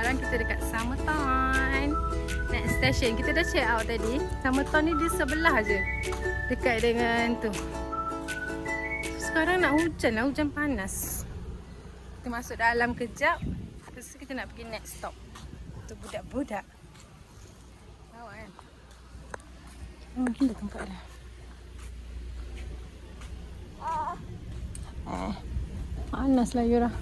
sekarang kita dekat Summerton. Next station. Kita dah check out tadi. Summerton ni di sebelah je. Dekat dengan tu. Sekarang nak hujan lah. Hujan panas. Kita masuk dalam kejap. Lepas tu kita nak pergi next stop. Tu budak-budak. Tahu kan? Gila tempat dia. Panas lah Yura.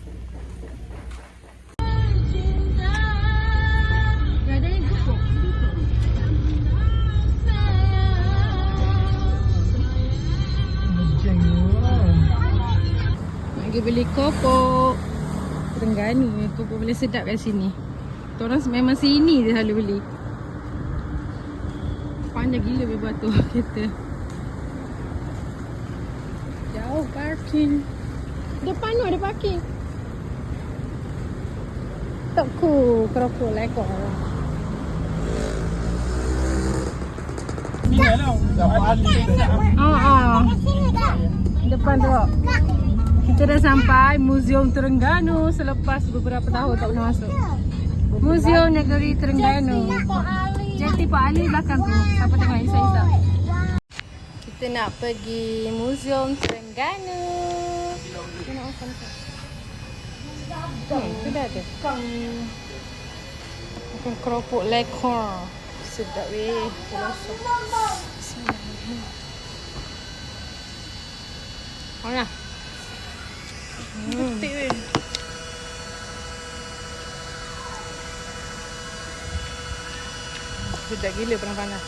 Nak pergi beli kopok Terengganu ni, kopok boleh sedap kat sini. Orang memang sini dia selalu beli. Panjang gila biar batu kereta. Jauh parking. Depan tu ada parking. Tak cool keropok lekor. Ni lah Depan tu. Kita dah sampai Museum Terengganu selepas beberapa tahun tak pernah masuk. Museum Negeri Terengganu. Jati Pak Ali belakang tu. Siapa tengok isap-isap. Kita nak pergi Museum Terengganu. Kita nak makan tu. Tu dah ada. Makan keropok lekor. Sedap weh. Terasa. Mana? Putih weh. Sedap gila panas-panas.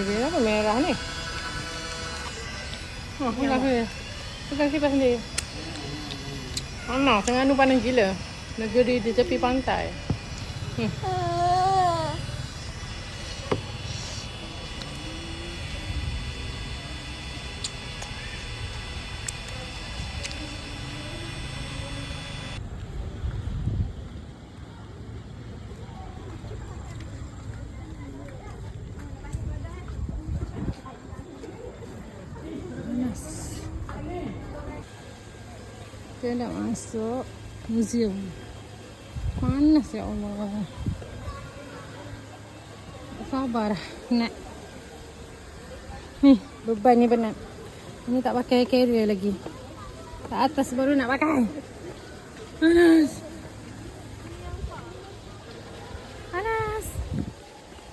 Dia apa merah ni? Pegang sendiri. Pegang kipas sendiri. Panas, Terengganu panas gila. Negeri di tepi pantai. Kita nak masuk museum. Panas ya Allah. Tak sabar nak. Ni beban ni penat. Ini tak pakai carrier lagi. Kat atas baru nak pakai. Panas. Panas.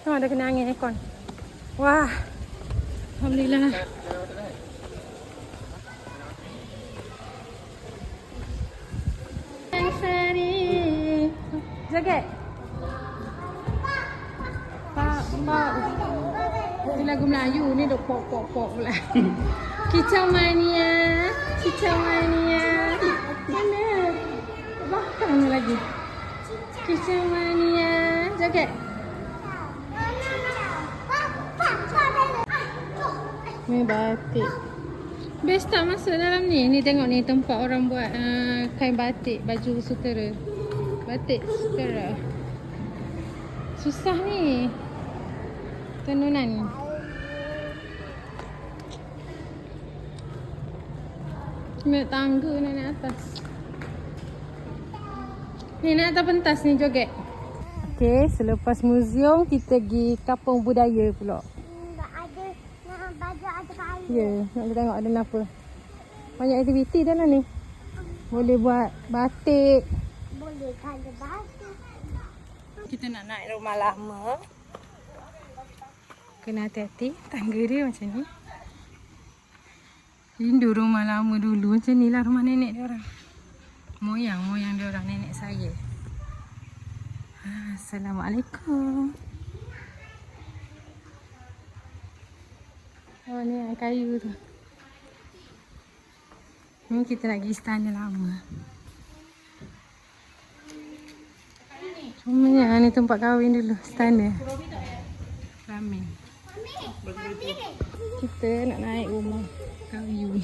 Oh, ada kena angin aircon. Wah. Alhamdulillah. Jaget. Pak. Ini lagu Melayu ni dok pok pula. Kicau mania. Mana? Belakang ni lagi. Kicau mania. Jaget. Ni batik. Best tak masuk dalam ni. Ni tengok ni tempat orang buat kain batik, baju sutera. Batik sutera. Susah ni tenunan. Naik tangga nak naik atas. Ni naik atas pentas ni joget. Okey, selepas museum kita pergi kampung budaya pula. Ada baju ada kain. Ya, nak tengok ada apa. Banyak aktiviti dalam ni. Boleh buat batik. Boleh kalau baju. Kita nak naik rumah lama. Kena hati-hati. Tangga dia macam ni. Rindu rumah lama dulu. Macam ni lah rumah nenek dia orang. Moyang dia orang, nenek saya. Assalamualaikum. Oh ni yang kayu tu. Ni kita nak pergi istana lama. Cuma ni tempat kahwin dulu, istana. Ramen. Kita nak naik rumah kayu.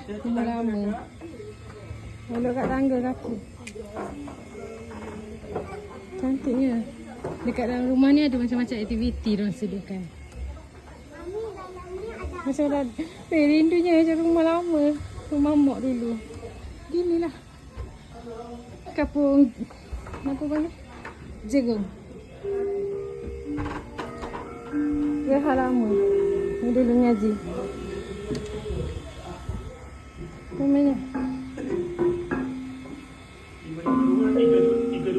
Rumah lama. Lalu kat tangga kaki. Cantiknya. Dekat dalam rumah ni ada macam-macam aktiviti diorang sediakan. Macam dah rindunya macam rumah lama. Rumah mak dulu. Gini lah. Kapung apa panggil? Jagung. Reha lama. Ni dulu ngaji. Namanya.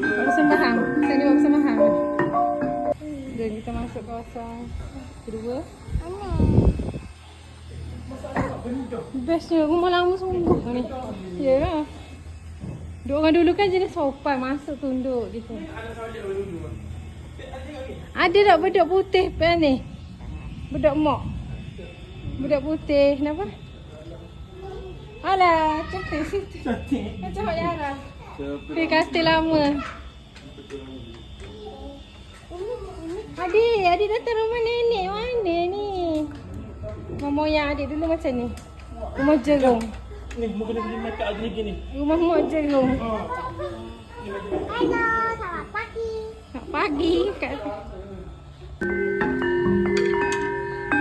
Waktu sembahang. Tadi waktu sembahang. Dan kita masuk kawasan kedua. Bestnya rumah lama sungguh ni. Ya lah. Duk orang dulu kan jenis sopan masuk tunduk gitu. Ada tak bedak putih pen ni? Bedak mak. Bedak putih. Kenapa? Alah, cantik situ. Macam Mak Yara. Dia kastil lama. Adik datang rumah nenek mana ni? Rumah moyang adik dulu macam ni. Rumah jerung. Ni, mau kena beli make up lagi ni. Rumah mak jerung. Halo, selamat pagi. Selamat pagi kat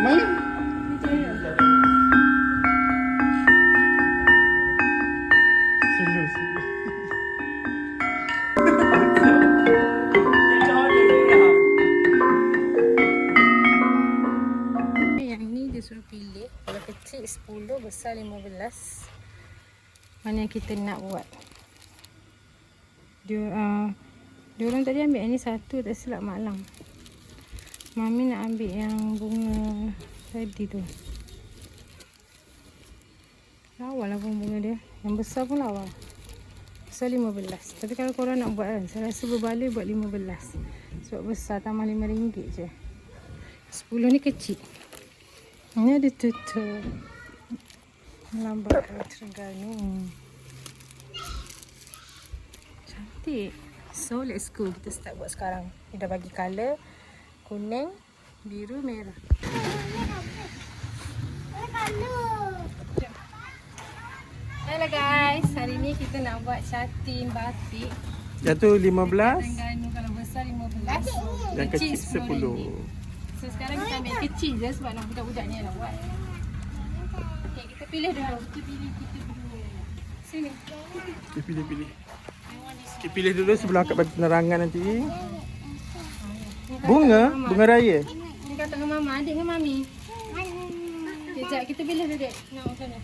Main. Sulu. yang ni dia suruh pilih. Kalau kecil 10, besar 15. Mana yang kita nak buat. Dia orang tadi ambil yang ni satu, tak silap malam. Mami nak ambil yang bunga tadi tu. Lawa lah pun bunga dia. Yang besar pun lawa. Besar 15. Tapi kalau korang nak buat kan, saya rasa berbaloi buat 15. Sebab besar tambah RM5 je. 10 ni kecil. Ini ada tutup. Lambat Terengganu. Cantik. So let's go. Kita start buat sekarang. Kita dah bagi colour. Kuning, biru, merah. Hello guys. Hari ni kita nak buat catin batik. Yang tu 15, Terengganu kalau besar 15. yang kecil 10. So sekarang kita ambil kecil je sebab nak budak-budak ni nak buat. Okay, kita pilih dulu. Kita pilih. Sini. Okay, pilih. Okay, pilih dulu sebelum akak bagi penerangan nanti. Bunga raya. Ni kata dengan mama, adik dengan mami. Sekejap, kita pilih dulu dek. Nak macam mana?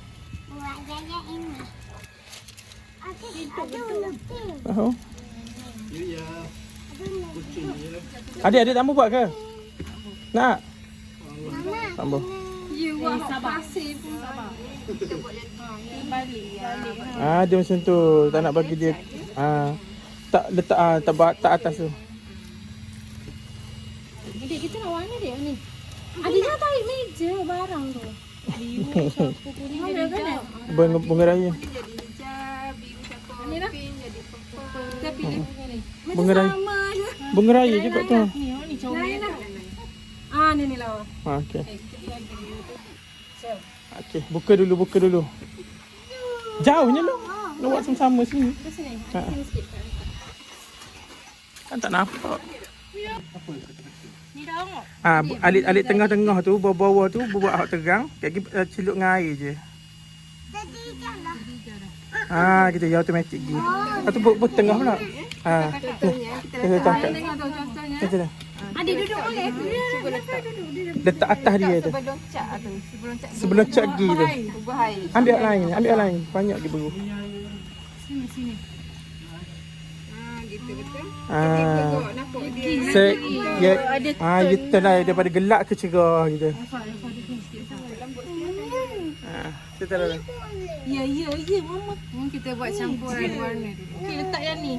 Buat gaya ini. Ada lupin. Tahu? Adik tak mau buat ke? Nak? Tak mau. Ya, sabar. Pasir pun sabar. Kita buat yang ni. Balik. Dia macam tu. Tak nak bagi dia. Tak letak tak atas tu. Adik, kita nak warna dek ni. Adik jangan tarik meja barang tu. Biru, sapu, kuning jadi hijau. Bunga raya. Jadi hijau, biru campur pink jadi purple. Kita pilih bunga ni. Bunga raya. Sama je. Bunga raya juga tu. Ni comel. Ni lawa. Okey. Kita pilih biru tu. So. Okey, buka dulu. Jauhnya lu. Nak buat sama-sama sini. Ke sini. Sini sikit. Kan tak nampak. Ni dah tengok. Alit tengah-tengah tu, bawah-bawah tu buat hak terang. Lagi celup dengan air je. Jadi jangan. Kita ya automatik gi. Lepas tu buat tengah pula. Kita tangkap. Tengok tu contohnya. Macam tu. Adik duduk boleh. Cuba letak. Letak atas dia tu. Sebelum cat tu. Sebelum cat gi tu. Ubah air. Ambil yang lain. Banyak dia baru. Sini. Gitu betul. Nampak Ya lah daripada gelap ke cerah gitu. Kita dah. Ya mama. Kita buat campuran warna dulu. Okey, letak yang ni.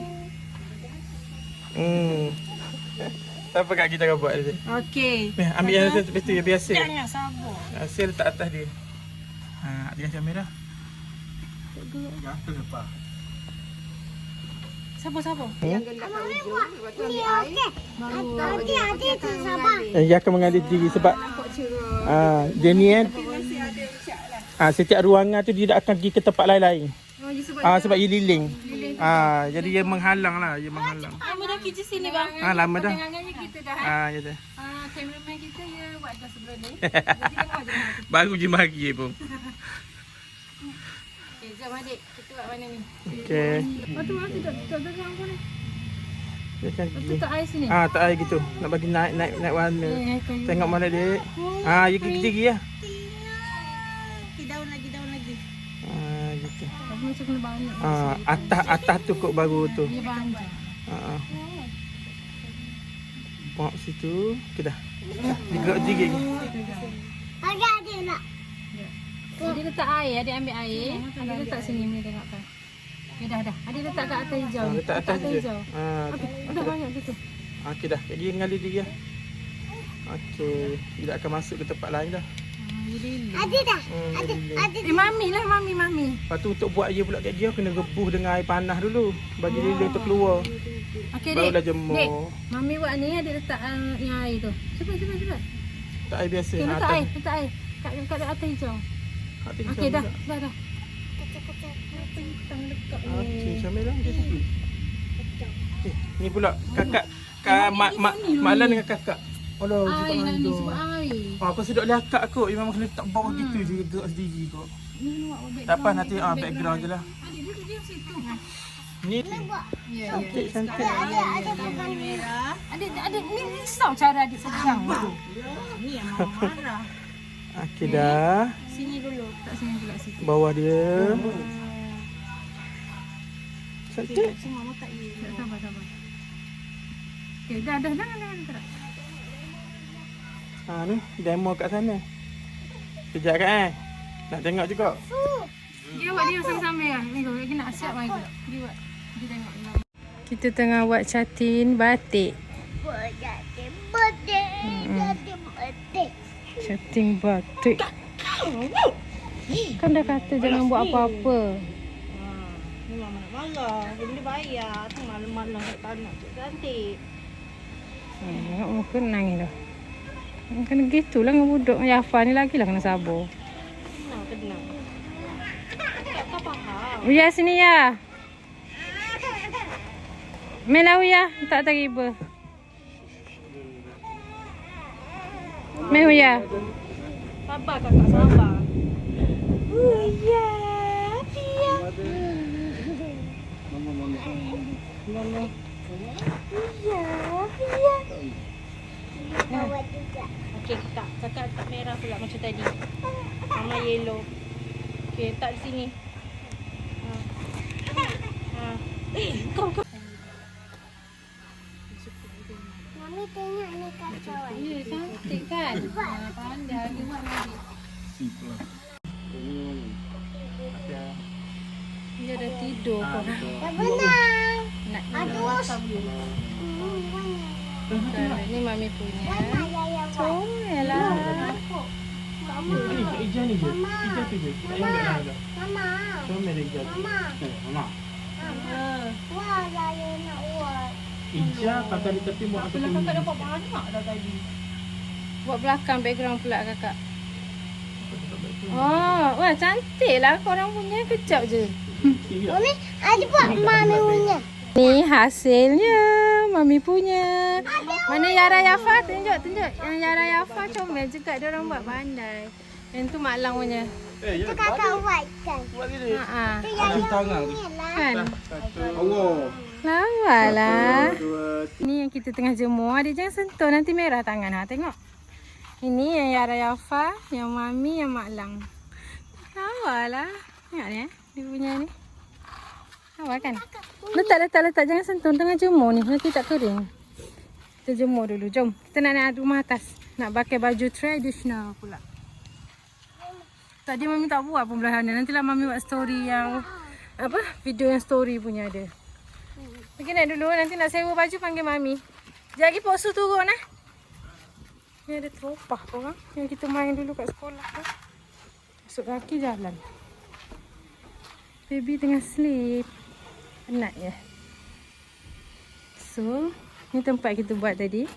Apa kat kita akan buat dia? Okey. Ambil yang tu yang biasa. Jangan sabar. Saya letak atas dia. Dia macam merah. Siapa? Yang gelap hijau. Lepas tu ambil air. Adik tu sabar. Dia akan mengalir diri sebab dia ni setiap ruangan tu dia tak akan pergi ke tempat lain-lain. Sebab ia liling. Jadi dia menghalang lah. Lama dah kerja sini bang. Lama dah. Tangannya kita dah. Ya dah. Kameraman kita ya buat ajar sebelah ni. Jadi tengok je. Baru je mari pun. Okey, jom adik. Kita buat mana ni? Okey. Tu tak tegang pun ni. Dia kan Tu tak air sini. tak air gitu. Nak bagi naik warna. Tengok mana dek. Ya gigi lah. Daun lagi. Gitu. Tapi macam kena banyak. Atas tu kok baru tu. Dia banyak. Bawa situ. Okey dah. Digerak gigi. Agak ada nak. Dia letak air, adik ambil air. Adik letak sini ni tengok kan. Okay, dah. Adik letak kat atas hijau ni. Letak atas je. Hijau. Okey, dah banyak gitu. Okey dah. Dia ngali dia. Okey. Dia akan masuk ke tempat lain dah. Ada dah. Ada. Mami lah, mami. Lepas tu untuk buat dia pula kat dia kena rebus dengan air panas dulu. Bagi lilin tu keluar. Okey, Barulah Dek. jemur. Dek, mami buat ni adik letak yang air tu. Cepat. Tak air biasa. Okey, letak air. Kat atas hijau. Okey, dah. Okey, comel lah. Ni pula kakak Mak Lan dengan kakak. Alah, Air nak ni sebab air. aku sedap lihat akak kot. Memang kena letak bawah gitu je gerak sendiri kot. Tak apa nanti background je lah. Adik dia situ. Ni Ya. cantik. Adik ni risau cara adik pegang tu. Ni yang mama marah. Okey dah. Sini dulu. Tak sini pula situ. Bawah dia. Cantik. Mama tak elok. Sabar. Okey, dah. Ni demo kat sana. Kejap kan nak tengok juga. Dia buat dia sama-sama lah. Ni lagi nak siap lagi. Dia buat. Dia tengok. Kita tengah buat catin batik. Catin batik. Kan dah kata jangan buat apa-apa. Ni mama nak marah. Dia bayar. Tu malam-malam tak nak cantik. Tengok muka nangis dah. Kena gitulah dengan budak Yafa ni lagi lah kena sabar. Tenang. Tak faham. Uya sini ya. Melah Uya, tak terima. Meh Uya. Sabar kakak, sabar. Uya, dia. Mama. Uya. Okey, kakak tak merah pula macam tadi. Mama yellow. Okey, tak di sini. Kau. Mami tengok ni kacau. Ya, cantik kan? Pandai dia buat lagi. Dia dah tidur kau. Tak benar. Nak Aduh. ni mami punya. Ayah Comel lah. Ija ni je. Ija tu je. Tak payah ambil lain dah. Mama. Comel Ija tu. Mama. Wah, saya nak buat. Ija kakak di tepi buat apa tu? Kakak dapat banyak dah tadi. Buat belakang background pula kakak. Oh, wah cantik lah korang punya. Kejap je. Mami, ada buat mami punya. Ni hasilnya mami punya. Mana Yara Yafa? Tunjuk. Yang Yara Yafa comel juga. Dia orang buat pandai. Yang tu Mak Lang punya. Itu kakak buat kan? Buat gini. Itu yang tangan. punya lah. Kan? Allah. Lawa lah. Ni yang kita tengah jemur. Adik jangan sentuh. Nanti merah tangan. Tengok. Ini yang Yara Yafa. Yang mami, yang Mak Lang. Lawa lah. Tengok ni dia punya ni. Lawa kan? Letak. Jangan sentuh. Tengah jemur ni. Nanti tak kering. Kita jemur dulu. Jom. Kita nak naik rumah atas. Nak pakai baju tradisional pula. Tadi mami tak buat pun belah sana. Nantilah mami buat story yang apa? Video yang story punya ada. Pergi naik dulu. Nanti nak sewa baju panggil mami. Sekejap lagi posu turun lah. Ni ada teropah korang. Yang kita main dulu kat sekolah tu. Masuk kaki jalan. Baby tengah sleep. Penat je. So, ni tempat kita buat tadi.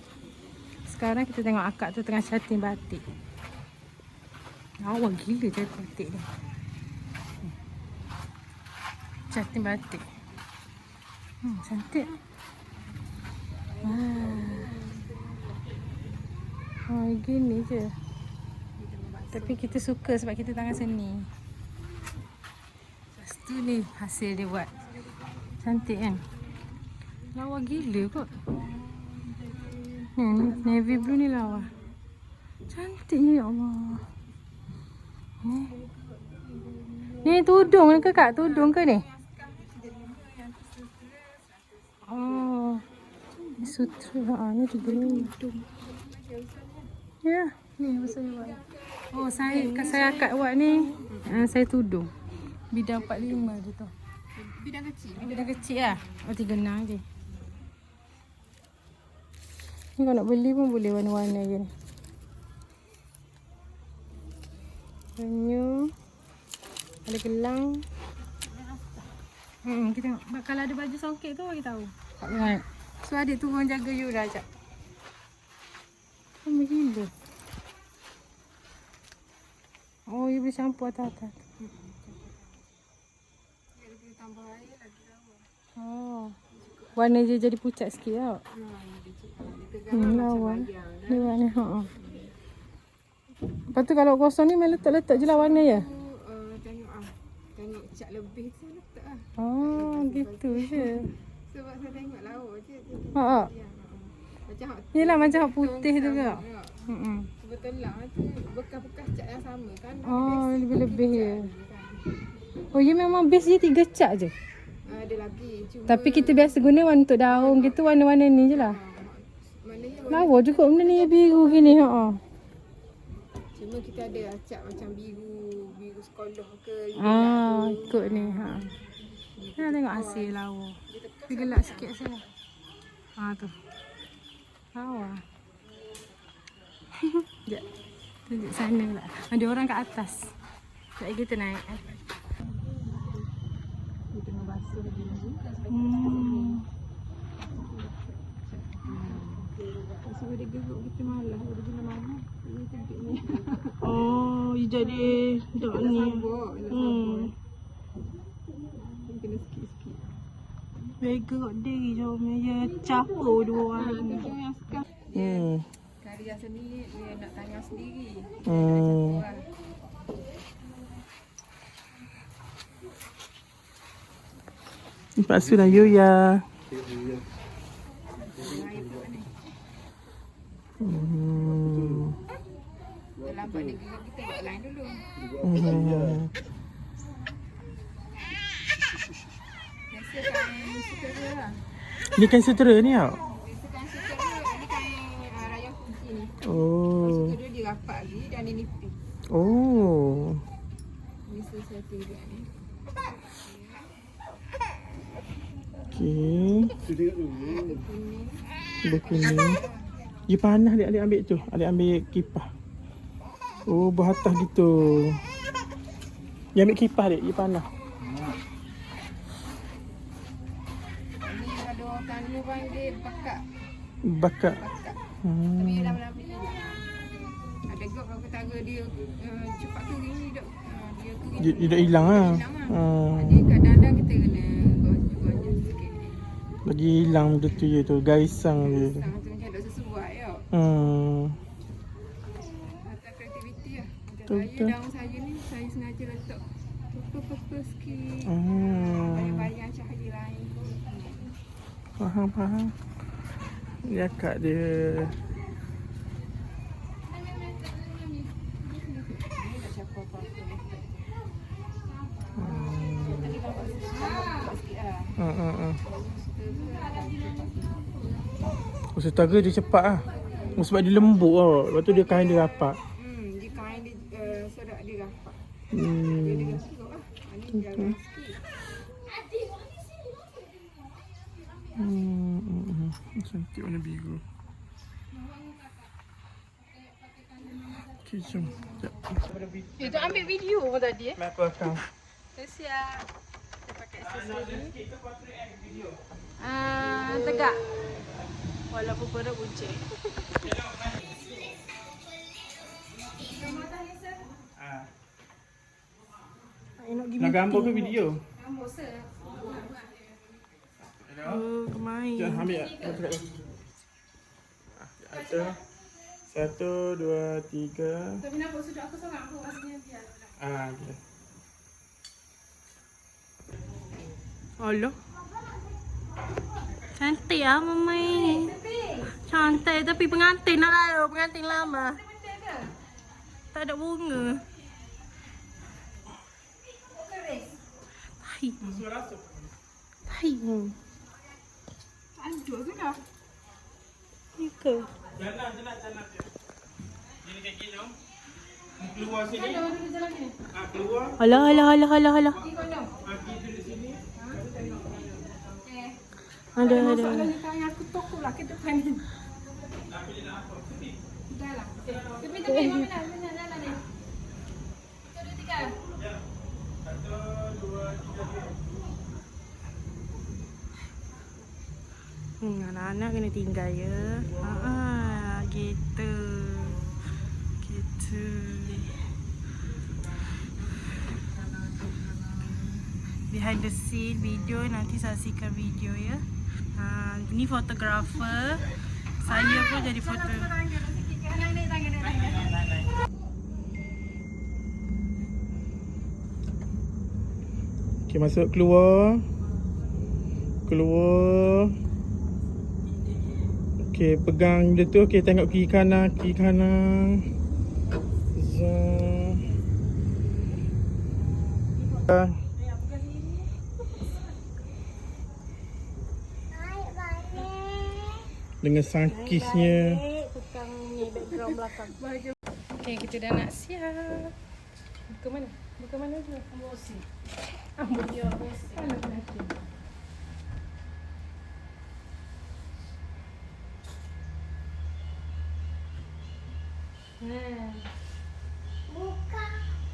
Sekarang kita tengok akak tu tengah catin batik. Awal gila catin batik ni. Catin batik. Cantik. Wah. Oh, gini je. Tapi kita suka sebab kita tangan seni. Lepas tu ni hasil dia buat. Cantik kan? Lawa gila kot. Ni navy blue ni lawa. Cantiknya ya Allah. Ni tudung ke kak? Tudung ke ni? Oh. Ni sutra. Ni juga ni tudung. Ya, ni apa saya buat. Oh, saya akak buat ni. Saya tudung. Bidang 45 dia tu. Bidang kecil lah. Oh, 3 genang je. Ni kalau nak beli pun boleh warna-warna je ni. Banyu. Ada gelang. Kita tengok. Kalau ada baju songket tu bagi tahu. Tak ingat. So adik turun jaga Yura sekejap. Sama gila. Oh, you boleh campur atas-atas. Oh. Warna dia jadi pucat sikit tau. Lawa. Ni warna. Lepas tu kalau kosong ni main letak-letak je lah warna ya? Tengok cat lebih tu letak lah. Oh, gitu je. Sebab saya tengok lawa je. Macam yelah macam hak putih tu ke? Kebetulan tu bekas-bekas cat yang sama kan. Oh, lebih-lebih je. Oh, ya memang base dia 3 cat je? Ada lagi. Cuma Tapi kita biasa guna warna untuk daun gitu, warna-warna ni je lah. maknanya Lawa juga benda ni biru gini. cuma kita ada cat macam biru sekolah ke. Ikut ni. Tengok hasil lawa. Dia gelap sikit saya. Tu. Lawa. Sekejap. Tunjuk sana pula. Ada orang kat atas. Sekejap kita naik. Kita nak basuh lagi. Sebab dia geruk kita malas. Dia guna mana? Ini tebik ni. Oh, jadi dok ni. Kena sikit-sikit. Bergerak diri jom ya capur dua orang. Itu yang sekarang. Karya sendiri dia nak tanya sendiri. Lepas tu dah Yuya. Lambat dia gerak kita buat line dulu. Biasa kain sutera lah. Ni kan sutera ni tau. Biasa kain sutera ni kain rayang kunci ni. Oh. Sutera dia rapat lagi dan dia nipis. Oh. Biasa saya tengok ni. Okey. Buku ni. Dia panas adik ambil tu. Adik ambil kipas. Oh, beratas gitu. Dia ambil kipas adik, dia panas. Ni ada orang Kanu panggil bakak. Bakak. Tapi dia lama-lama ni. Ada gop kalau ketara dia cepat kering ni dok. Dia kering. Dia dah hilang lah. Jadi kadang-kadang kita kena gosok sikit ni. Lagi hilang benda tu je tu. Garisang je. Sang tu macam dok sesuai tau. Atas kreativiti lah. Macam saya daun saya ni saya sengaja letak purple sikit. Bayang-bayang cahaya lain pun. Faham. Ni akak dia. Setara dia cepat lah. Sebab dia lembut tau. Lepas tu dia kain dia rapat. Dia kain dia serak dia rapat. Dia dengan cukup lah. Ini jalan sikit. Cantik warna biru. Okay, jom. Sekejap. Itu ambil video pun tadi Aku akan. Siap. Kita pakai aksesori. Tegak. Walaupun berat buncit. Nak gambar ke video? Gambar sir. Oh, kemain. Jangan ambil. Ada. 1, 2, 3. Tapi nampak sudut aku seorang aku rasanya biar. Okay. Allah. Cantik ah mama ini. Cantik tapi pengantin nak lalu, pengantin lama. Tak ada bunga. Tahi. Tahi. Anjuk ke dah? Ni ke? Jangan. Ini kayak gini dong. Keluar sini. Keluar. Alah. Kaki tu di sini. Ada. Masalahnya tangan aku tokok lah ke depan ni. Dah lah. Tepi mama nak ni. 1, 2, 3. 1, 2, 3. Anak-anak kena tinggal ya. Gitu. Behind the scene video, nanti saksikan video ya. Ini fotografer. Saya pun jadi foto. Okay, masuk keluar. Okay, pegang dia tu. Okay, tengok kiri kanan. Dengan sangkisnya. Okay, kita dah nak siap. Buka mana tu? Ambosi. Mana penati?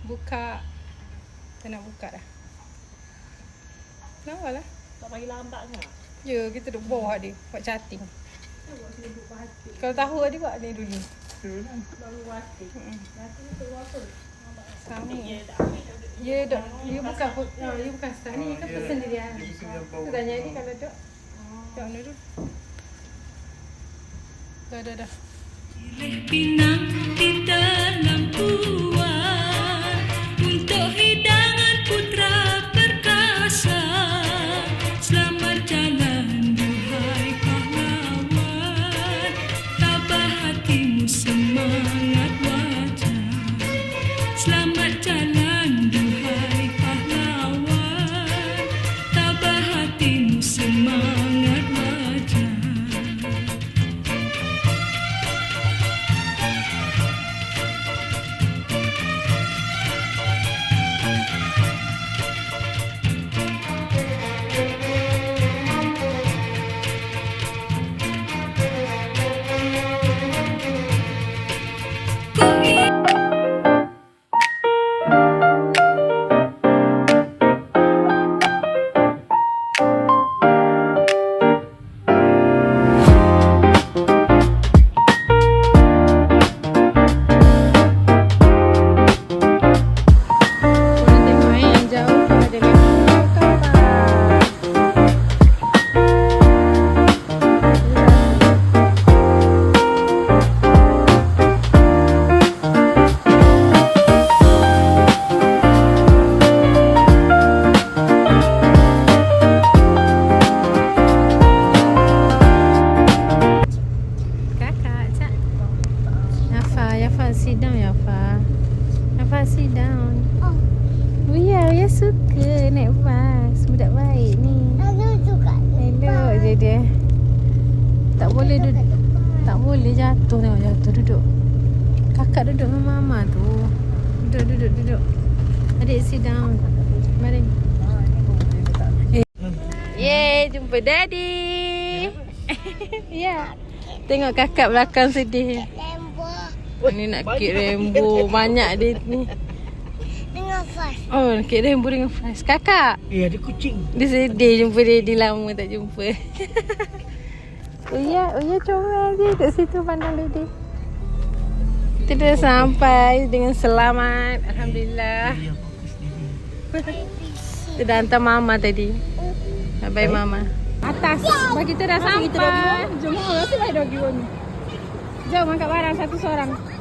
Buka. Tak nak buka dah. Kenapa lah? Tak bagi lambat ke? Ya, kita duduk bawah dia. Buat chatting. Kalau tahu dia buat ni dulu. Baru wati. Wati ni tu apa? Sama. Ya, dok. Dia bukan staff ni kan persendirian. Aku tanya ni kalau dok. Dok ni dulu. Dah. Pinang di dalam tuan untuk hidangan putra perkasa. Selamat jalan duhai pahlawan, tabah hatimu semangat wajah. Selamat jalan duhai pahlawan, tabah hatimu semangat wajah. Sit down, Yafa, sit down. Uya suka naik bas. Budak baik ni. Elok je dia. Tak boleh jatuh. Tengok jatuh, duduk. Kakak duduk dengan mama tu. Duduk. Adik sit down. Mari. Yeay, jumpa daddy. Ya. Tengok kakak belakang sedih. Ni nak kek rainbow. Banyak dia ni. Dengan flash. Oh, nak kek rainbow dengan flash. Kakak. ada kucing. Dia sedih jumpa daddy lama tak jumpa. Uya comel je kat situ pandang daddy. Kita dah sampai dengan selamat. Alhamdulillah. Kita dah hantar mama tadi. Bye mama. Atas. Kita dah sampai. Jom, rasa baik dah pergi ni. Jom angkat barang satu seorang.